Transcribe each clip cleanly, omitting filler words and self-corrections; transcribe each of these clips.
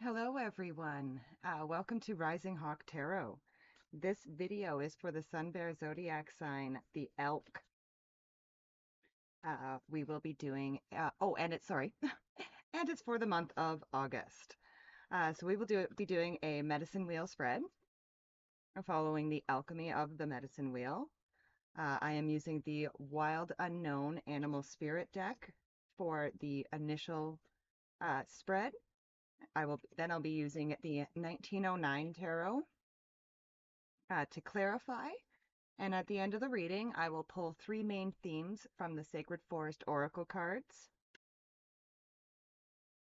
Hello everyone. Welcome to Rising Hawk Tarot. This video is for the Sun Bear Zodiac sign, the Elk. We will be doing, and it's, sorry, and it's for the month of August. So we will be doing a medicine wheel spread following the alchemy of the medicine wheel. I am using the Wild Unknown Animal Spirit deck for the initial spread. I'll be using the 1909 tarot to clarify. And at the end of the reading, I will pull three main themes from the Sacred Forest Oracle cards.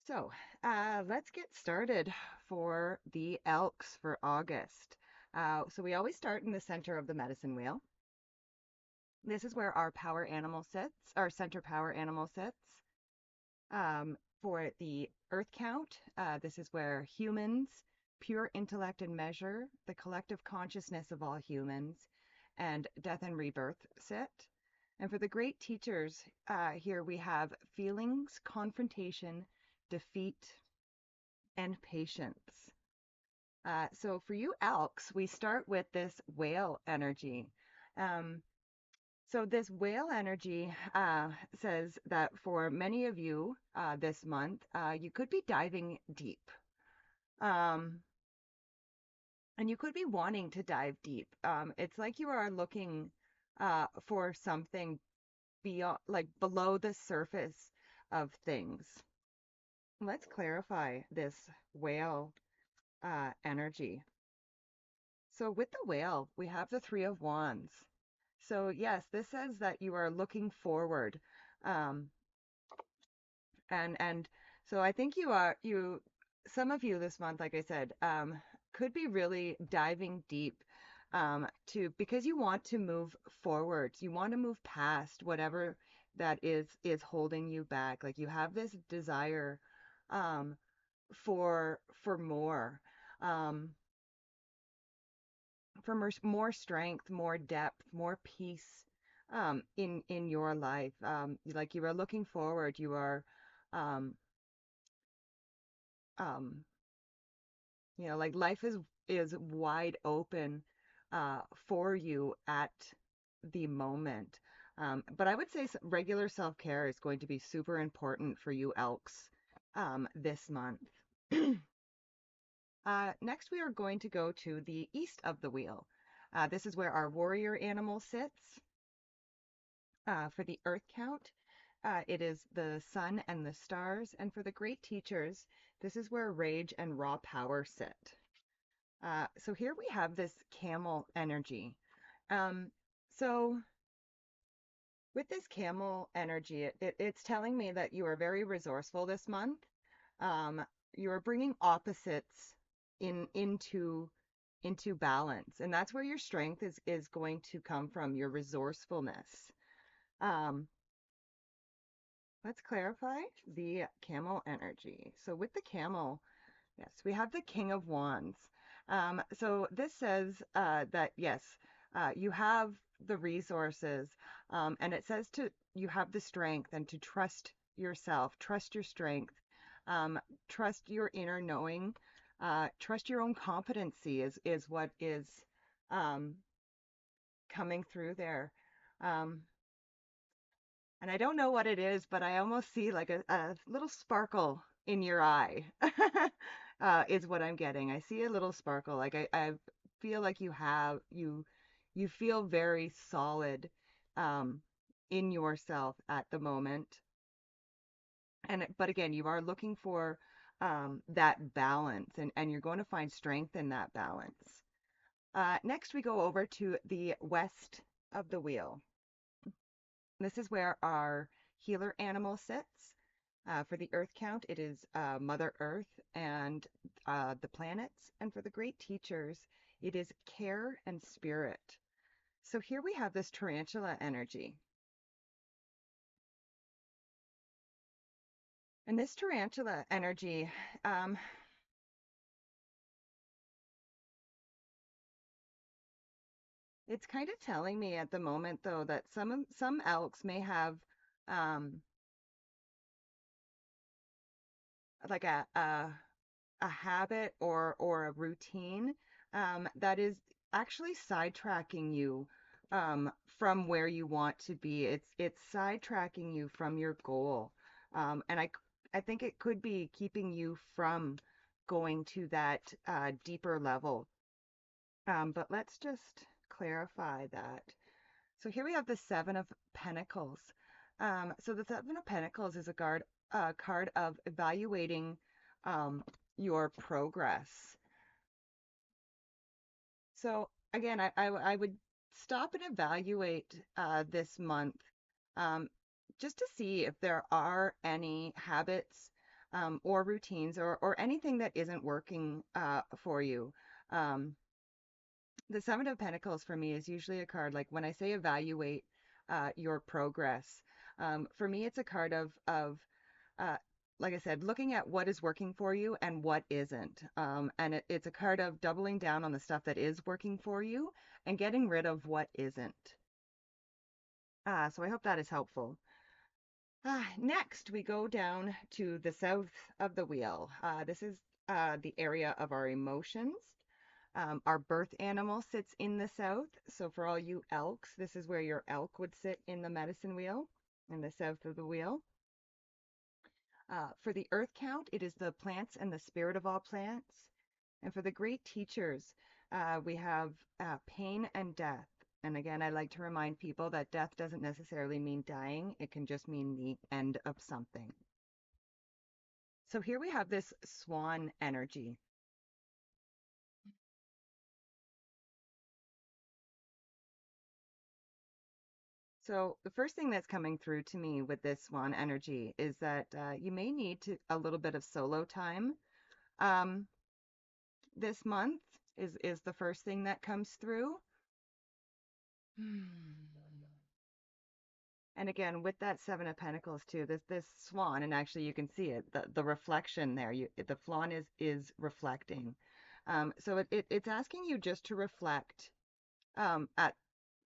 So let's get started for the Elks for August. So we always start in the center of the medicine wheel. This is where our power animal sits, our center power animal sits. For the Earth count, this is where humans, pure intellect and measure, the collective consciousness of all humans, and death and rebirth sit. And for the great teachers, here we have feelings, confrontation, defeat, and patience. So for you Elks, we start with this whale energy. So this whale energy says that for many of you this month, you could be diving deep. And you could be wanting to dive deep. It's like you are looking for something beyond, like below the surface of things. Let's clarify this whale energy. So with the whale, we have the Three of Wands. So yes, this says that you are looking forward. Um, and so I think some of you this month, like I said, could be really diving deep because you want to move forwards. You want to move past whatever that is holding you back. Like you have this desire for more. Um, for more strength, more depth, more peace in your life. Like you are looking forward, you are um, um, like life is wide open for you at the moment. But I would say regular self-care is going to be super important for you Elks this month. Next, we are going to go to the east of the wheel. This is where our warrior animal sits. For the earth count, it is the sun and the stars. And for the great teachers, this is where rage and raw power sit. So here we have this camel energy. So with this camel energy, it's telling me that you are very resourceful this month. Um, you are bringing opposites into balance, and that's where your strength is going to come from, your resourcefulness. Um, let's clarify the camel energy. So with the camel, yes, we have the King of Wands. So this says that yes, you have the resources, and it says you have the strength and to trust yourself, trust your strength, trust your inner knowing, trust your own competency is what is um, coming through there. Um, and I don't know what it is, but I almost see like a little sparkle in your eye, is what I'm getting. I see a little sparkle. Like I feel like you feel very solid in yourself at the moment. But again, you are looking for that balance, and you're going to find strength in that balance. Next, we go over to the west of the wheel. This is where our healer animal sits. For the earth count, it is Mother Earth and the planets. And for the great teachers, it is care and spirit. So here we have this tarantula energy. And this tarantula energy, it's kind of telling me at the moment, though, that some elks may have um, like a habit or a routine that is actually sidetracking you from where you want to be. It's sidetracking you from your goal, and I think it could be keeping you from going to that deeper level. But let's just clarify that. So here we have the Seven of Pentacles. So the Seven of Pentacles is a card of evaluating your progress. So again, I would stop and evaluate this month um, just to see if there are any habits or routines or anything that isn't working for you. Um, the Seven of Pentacles for me is usually a card like when I say evaluate your progress. For me, it's a card of uh, like I said, looking at what is working for you and what isn't. And it's a card of doubling down on the stuff that is working for you and getting rid of what isn't. So I hope that is helpful. Next, we go down to the south of the wheel. This is the area of our emotions. Our birth animal sits in the south. So for all you elks, this is where your elk would sit in the medicine wheel, in the south of the wheel. For the earth count, it is the plants and the spirit of all plants. And for the great teachers, we have pain and death. And again, I like to remind people that death doesn't necessarily mean dying. It can just mean the end of something. So here we have this swan energy. So the first thing that's coming through to me with this swan energy is that you may need a little bit of solo time um, this month is the first thing that comes through. And again, with that Seven of Pentacles too, this swan, and actually you can see it, the reflection there. The swan is reflecting. So it's asking you just to reflect um, at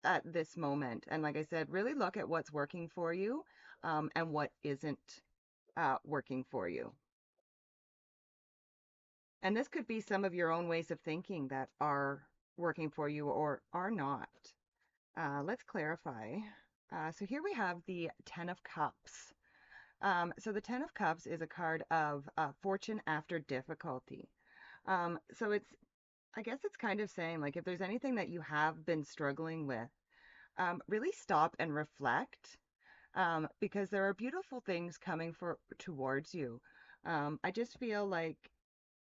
at this moment, and like I said, really look at what's working for you and what isn't working for you. And this could be some of your own ways of thinking that are working for you or are not. Let's clarify. So here we have the Ten of Cups. So the Ten of Cups is a card of fortune after difficulty. So I guess it's kind of saying like if there's anything that you have been struggling with, really stop and reflect because there are beautiful things coming towards you. I just feel like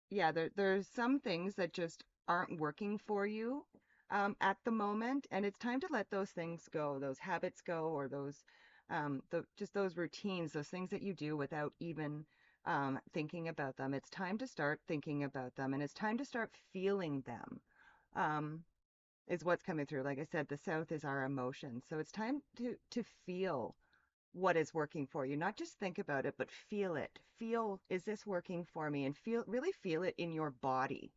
yeah, there's some things that just aren't working for you at the moment, and it's time to let those things go, those habits go, or just those routines, those things that you do without even thinking about them. It's time to start thinking about them, and it's time to start feeling them. Is what's coming through. Like I said, the South is our emotions, so it's time to feel what is working for you. Not just think about it, but feel it. Feel, is this working for me? And really feel it in your body.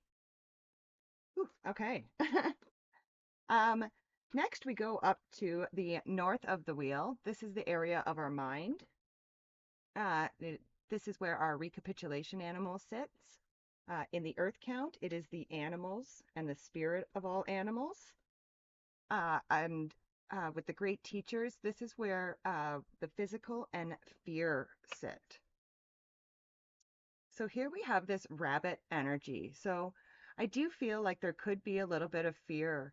Whew, okay. um, Next, we go up to the north of the wheel. This is the area of our mind. Uh, this is where our recapitulation animal sits. In the earth count, it is the animals and the spirit of all animals. And with the great teachers, this is where the physical and fear sit. So here we have this rabbit energy. So I do feel like there could be a little bit of fear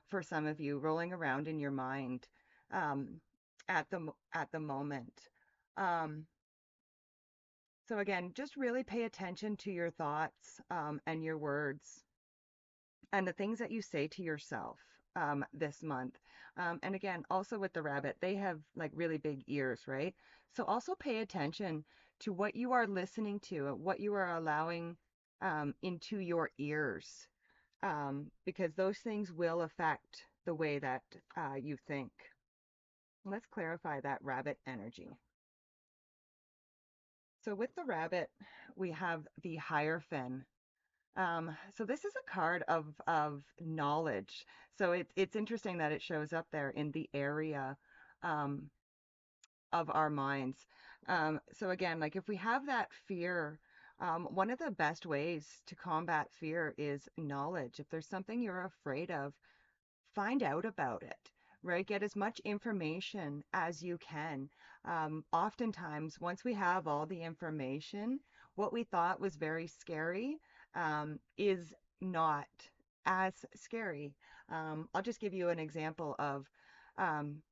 for some of you rolling around in your mind um, at the moment. Um, so again, just really pay attention to your thoughts and your words and the things that you say to yourself this month. And again, also with the rabbit, they have like really big ears, right? So also pay attention to what you are listening to, what you are allowing into your ears, because those things will affect the way that you think. Let's clarify that rabbit energy. So with the rabbit, we have the Hierophant. So this is a card of knowledge. So it's interesting that it shows up there in the area um, of our minds. So again, like if we have that fear One of the best ways to combat fear is knowledge. If there's something you're afraid of, find out about it, right? Get as much information as you can. Oftentimes, once we have all the information, what we thought was very scary is not as scary. I'll just give you an example of um,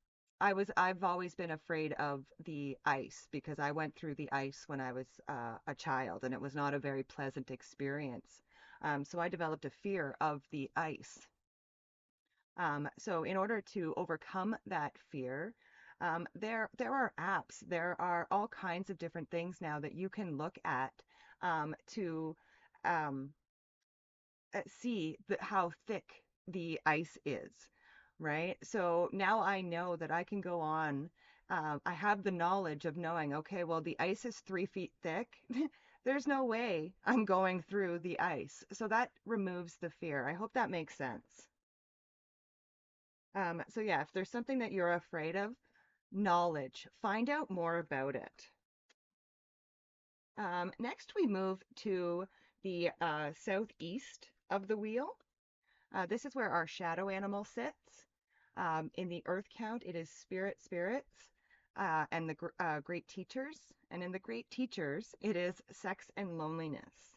I've always been afraid of the ice because I went through the ice when I was a child, and it was not a very pleasant experience. So I developed a fear of the ice. So in order to overcome that fear, there are apps, there are all kinds of different things now that you can look at to um, see how thick the ice is, right? So now I know that I can go on. I have the knowledge of knowing, okay, well, the ice is 3 feet thick. There's no way I'm going through the ice. So that removes the fear. I hope that makes sense. So yeah, if there's something that you're afraid of, knowledge, find out more about it. Next, we move to the southeast of the wheel. This is where our shadow animal sits. In the earth count, it is spirits, and the great teachers. And in the great teachers, it is sex and loneliness.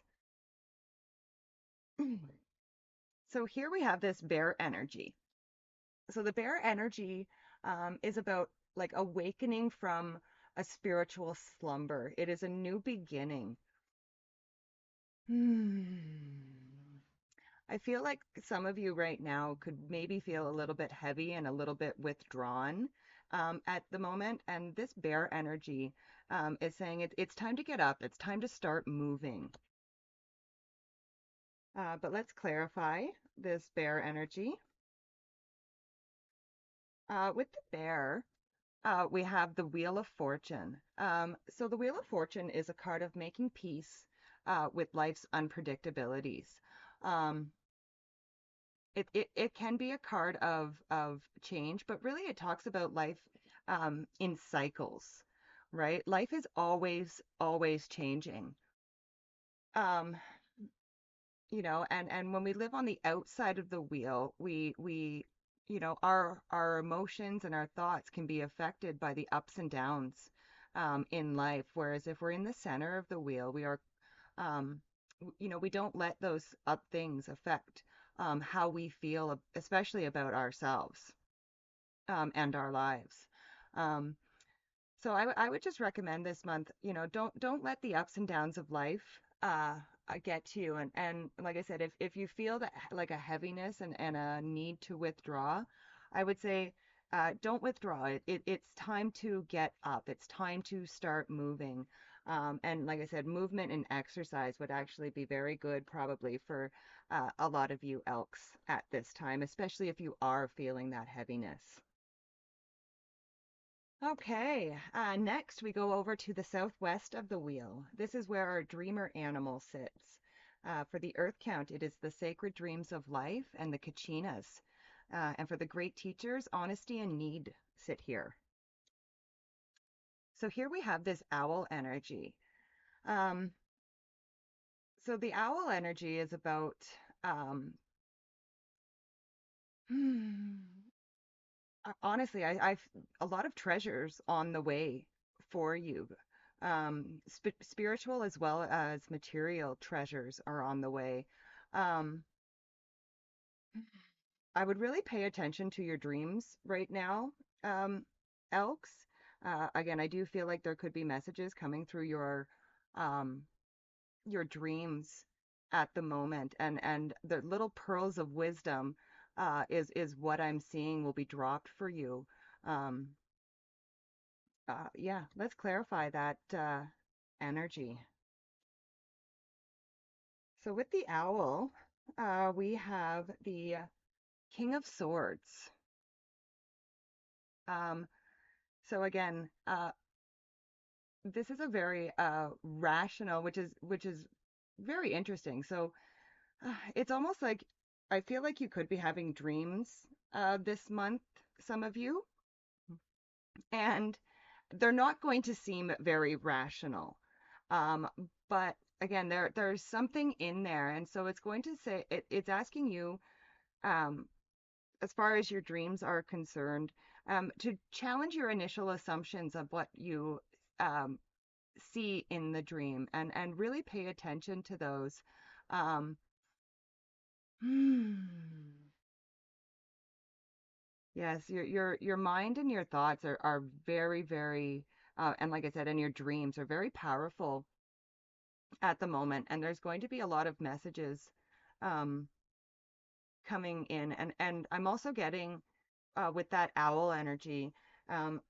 So here we have this bear energy. So the bear energy is about like awakening from a spiritual slumber. It is a new beginning. I feel like some of you right now could maybe feel a little bit heavy and a little bit withdrawn at the moment. And this bear energy is saying it's time to get up. It's time to start moving. But let's clarify this bear energy. With the bear, we have the Wheel of Fortune. So the Wheel of Fortune is a card of making peace with life's unpredictabilities. Um, it can be a card of change, but really it talks about life in cycles, right? Life is always changing. Um, and when we live on the outside of the wheel, our emotions and our thoughts can be affected by the ups and downs in life. Whereas if we're in the center of the wheel, we are, um, we don't let those up things affect how we feel, especially about ourselves and our lives. Um, so I would just recommend this month, don't let the ups and downs of life get to you. And like I said, if you feel that like a heaviness and a need to withdraw, I would say don't withdraw. It's time to get up. It's time to start moving. And like I said, movement and exercise would actually be very good probably for a lot of you elks at this time, especially if you are feeling that heaviness. Okay, next we go over to the southwest of the wheel. This is where our dreamer animal sits. For the earth count, it is the sacred dreams of life and the kachinas. And for the great teachers, honesty and need sit here. So here we have this owl energy. Um, so the owl energy is about um, honestly, I've a lot of treasures on the way for you. Spiritual as well as material treasures are on the way. Um, I would really pay attention to your dreams right now, um, Elks. Again, I do feel like there could be messages coming through um, your dreams at the moment, and the little pearls of wisdom is what I'm seeing will be dropped for you. Um, yeah, let's clarify that energy. So with the owl, we have the King of Swords. Um, so again, this is a very rational, which is very interesting. So it's almost like I feel like you could be having dreams this month, some of you, and they're not going to seem very rational. Um, but again, there's something in there, and so it's going to say it's asking you, um, as far as your dreams are concerned, to challenge your initial assumptions of what you um, see in the dream, and really pay attention to those. Um, hmm. Yes, your mind and your thoughts are very, very, and like I said, and your dreams are very powerful at the moment, and there's going to be a lot of messages um, coming in, and I'm also getting with that owl energy, um,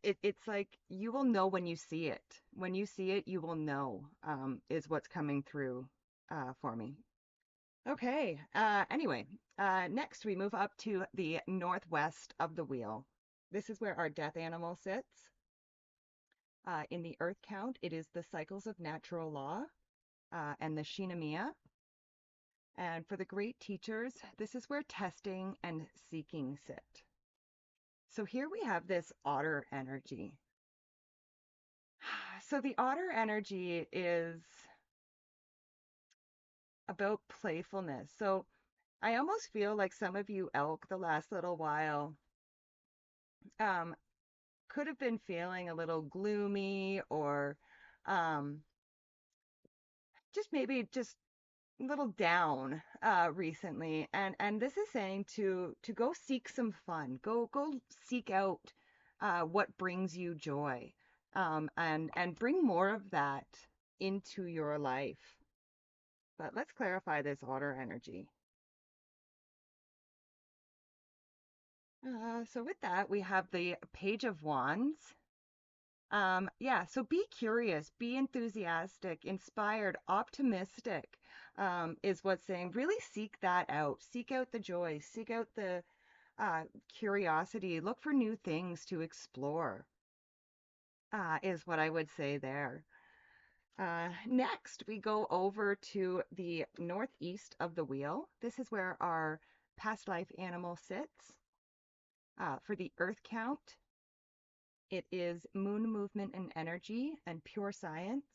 it's like you will know when you see it. When you see it, you will know, is what's coming through for me. Okay. Anyway, next we move up to the northwest of the wheel. This is where our death animal sits. In the earth count, it is the cycles of natural law and the Shinamiya. And for the great teachers, this is where testing and seeking sit. So here we have this otter energy. So the otter energy is about playfulness. So I almost feel like some of you elk the last little while um, could have been feeling a little gloomy or um, just maybe just a little down recently. And this is saying to go seek some fun. Go seek out what brings you joy, and bring more of that into your life. But let's clarify this otter energy. So with that, we have the Page of Wands. Yeah, so be curious, be enthusiastic, inspired, optimistic, is what's saying. Really seek that out. Seek out the joy, seek out the curiosity, look for new things to explore, is what I would say there. Next, we go over to the northeast of the wheel. This is where our past life animal sits. For the earth count, it is moon movement and energy and pure science.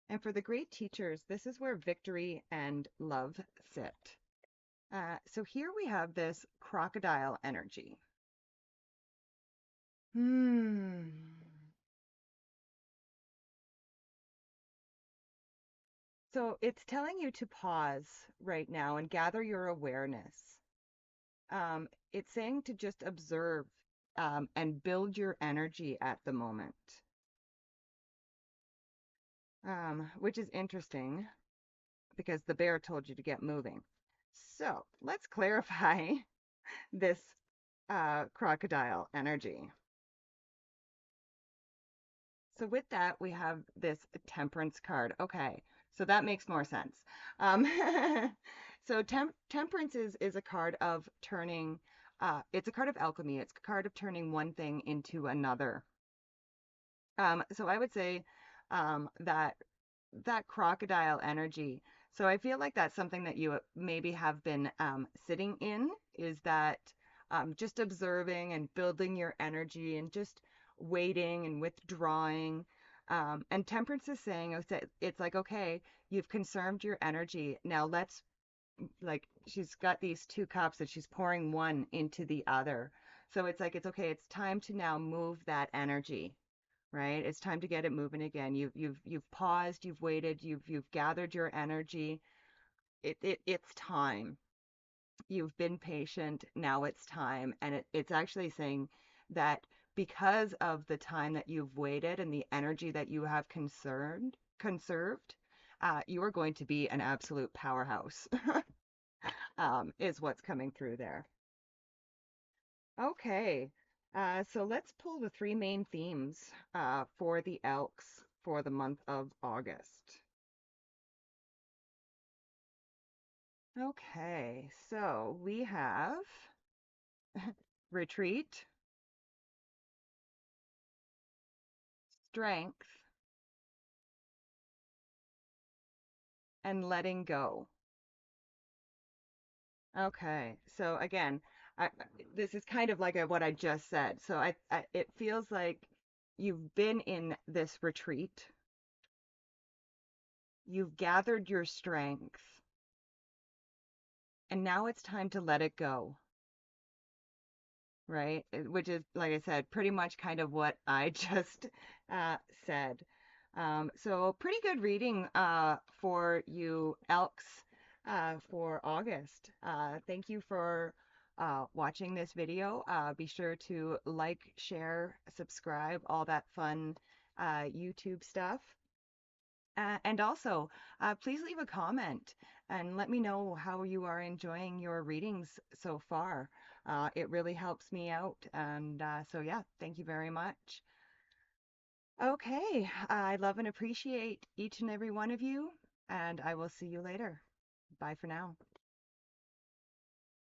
And for the great teachers, this is where victory and love sit. So here we have this crocodile energy. Hmm. So it's telling you to pause right now and gather your awareness. It's saying to just observe and build your energy at the moment, which is interesting because the bear told you to get moving. So let's clarify this crocodile energy. So with that, we have this temperance card. Okay, so that makes more sense. Um, so temperance is a card of turning, it's a card of alchemy. It's a card of turning one thing into another. So I would say that that crocodile energy. So I feel like that's something that you maybe have been sitting in, is that just observing and building your energy and just waiting and withdrawing. And temperance is saying, it's like, okay, you've consumed your energy. Now let's, like, she's got these two cups that she's pouring one into the other. So it's like, it's okay, it's time to now move that energy, right? It's time to get it moving again. You've paused, you've waited, you've gathered your energy. It's time. You've been patient. Now it's time. And it's actually saying that because of the time that you've waited and the energy that you have conserved, you are going to be an absolute powerhouse, is what's coming through there. Okay, so let's pull the three main themes for the Elks for the month of August. Okay, so we have retreat, strength, and letting go. Okay, so again, this is kind of like what I just said. So it feels like you've been in this retreat. You've gathered your strength, and now it's time to let it go, right? Which is, like I said, pretty much kind of what I just said. So pretty good reading for you Elks for August. Thank you for watching this video. Be sure to like, share, subscribe, all that fun YouTube stuff. And also, please leave a comment and let me know how you are enjoying your readings so far. It really helps me out. And so, yeah, thank you very much. Okay, I love and appreciate each and every one of you, and I will see you later. Bye for now.